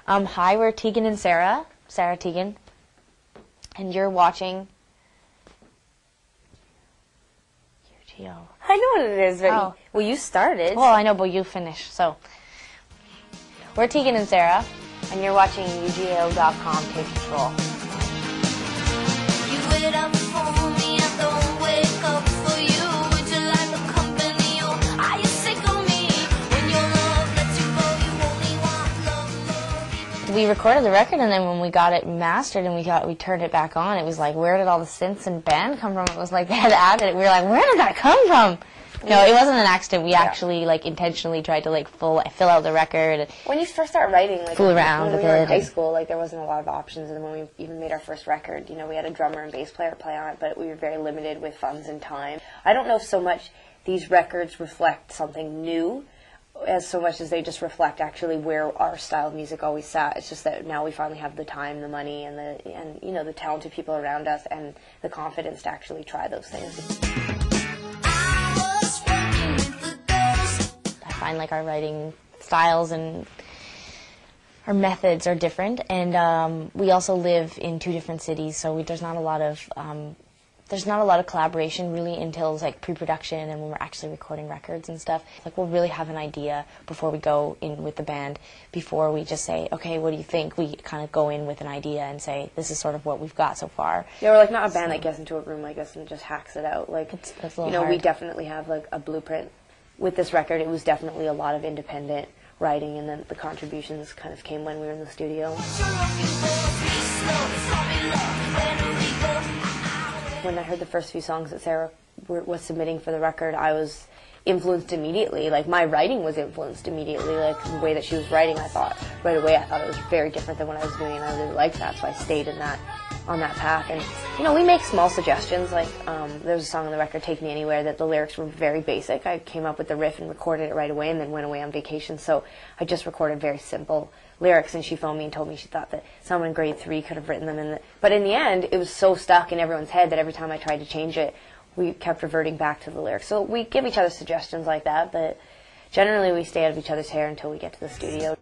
Hi, we're Tegan and Sara, Sara Tegan, and you're watching UGO. I know what it is, but Oh. well, you started. Well, I know, but you finish. So, we're Tegan and Sara, And you're watching UGO.com Take Control. You wait up for me, I don't wake up for you. Would you like a company or are you sick of me? When your love lets you go, you only want love. we recorded the record, and then when we got it mastered and we turned it back on, it was like, where did all the synths and band come from? It was like they had added it. We were like, where did that come from? No, it wasn't an accident. We actually like intentionally tried to like fill out the record. When you first start writing, like Fool around when with we were in it high and- school, like there wasn't a lot of options. And when we even made our first record, you know, we had a drummer and bass player play on it, but we were very limited with funds and time. I don't know so much these records reflect something new, as so much as they just reflect actually where our style of music always sat. It's just that now we finally have the time, the money, and you know, the talented people around us and the confidence to actually try those things. I find like our writing styles and our methods are different, and we also live in two different cities, so there's not a lot of collaboration really until like pre-production and when we're actually recording records and stuff. Like we'll really have an idea before we go in with the band, before we just say, okay, what do you think? We kind of go in with an idea and say, this is sort of what we've got so far. Yeah, we're like not a band that gets into a room like this and just hacks it out. Like, It's a little you know, we hard. definitely have like a blueprint. With this record, it was definitely a lot of independent writing, and then the contributions kind of came when we were in the studio. When I heard the first few songs that Sara was submitting for the record, I was influenced immediately. Like, my writing was influenced immediately. Like, the way that she was writing, I thought right away it was very different than what I was doing, and I really liked that, so I stayed on that path. And you know, we make small suggestions. Like there's a song on the record, "Take Me Anywhere," that the lyrics were very basic. I came up with the riff and recorded it right away, and then went away on vacation. So I just recorded very simple lyrics, and she phoned me and told me she thought that someone in grade 3 could have written them. But in the end, it was so stuck in everyone's head that every time I tried to change it, we kept reverting back to the lyrics. So we give each other suggestions like that, but generally we stay out of each other's hair until we get to the studio.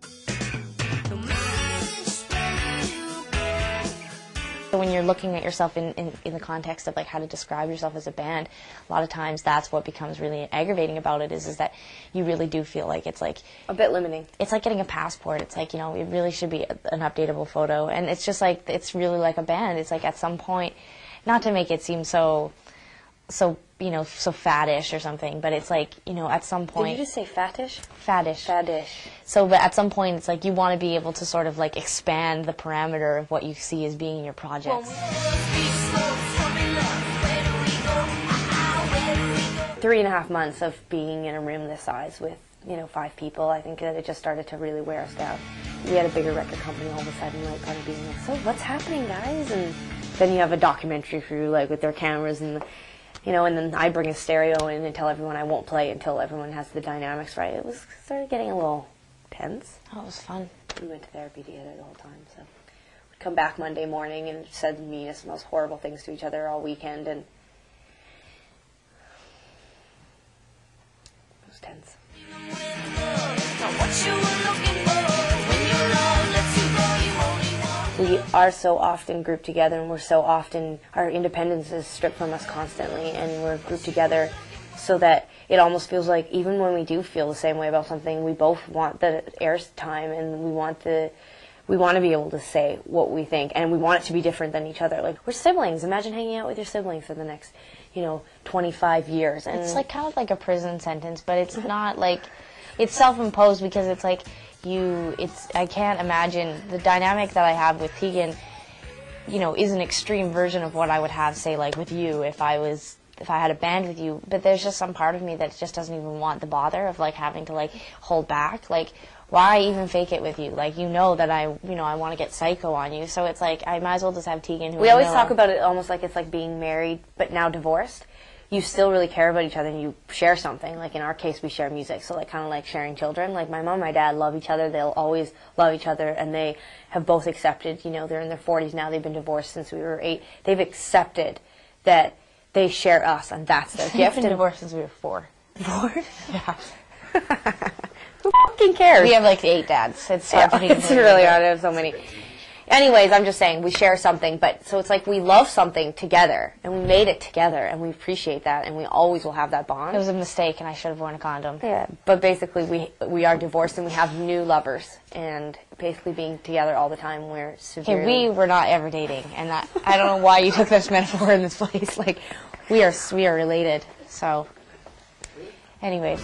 When you're looking at yourself in the context of like how to describe yourself as a band, a lot of times that's what becomes really aggravating about it is that you really do feel like it's like A bit limiting. it's like getting a passport. It's like, you know, it really should be an updatable photo, and it's just like it's really like a band. It's like at some point, not to make it seem so you know, so faddish or something, but it's like, you know, at some point. Did you just say fattish? Faddish. Faddish. So, but at some point, it's like you want to be able to sort of like expand the parameter of what you see as being in your projects. 3.5 months of being in a room this size with, you know, 5 people, I think that it just started to really wear us down. We had a bigger record company all of a sudden, like, kind of being like, so what's happening, guys? And then you have a documentary crew, like, with their cameras and, you know, and then I bring a stereo in and tell everyone I won't play until everyone has the dynamics right. It started getting a little tense. Oh, it was fun. We went to therapy together the whole time, so we'd come back Monday morning and said the meanest, most horrible things to each other all weekend, and it was tense. We are so often grouped together, and we're so often, our independence is stripped from us constantly, and we're grouped together so that it almost feels like even when we do feel the same way about something, we both want the airtime, and we want to be able to say what we think, and we want it to be different than each other. Like, we're siblings. Imagine hanging out with your siblings for the next, you know, 25 years. And It's like kind of like a prison sentence, but it's not like, it's self-imposed because it's like I can't imagine the dynamic that I have with Tegan, you know, is an extreme version of what I would have, say, like with you if I had a band with you. But there's just some part of me that just doesn't even want the bother of like having to like hold back. Like, why even fake it with you? Like, you know that I want to get psycho on you. So it's like I might as well just have Tegan. we always talk about it almost like it's like being married but now divorced. You still really care about each other, and you share something. Like in our case, we share music, so like kind of like sharing children. Like my mom and my dad love each other. They'll always love each other, and they have both accepted, you know, they're in their 40s now. They've been divorced since we were 8. They've accepted that they share us, and that's their gift. I've been divorced since we were 4. 4? Yeah. Who fucking cares? We have like 8 dads. It's hard to be it's really hard to have so many. Anyways, I'm just saying, we share something, but so it's like we love something together, and we made it together, and we appreciate that, and we always will have that bond. It was a mistake, and I should have worn a condom. Yeah, but basically we are divorced, and we have new lovers, and basically being together all the time, we're severely... Okay, we were not ever dating, and I don't know why you took this metaphor in this place. Like, we are related, so... Anyways...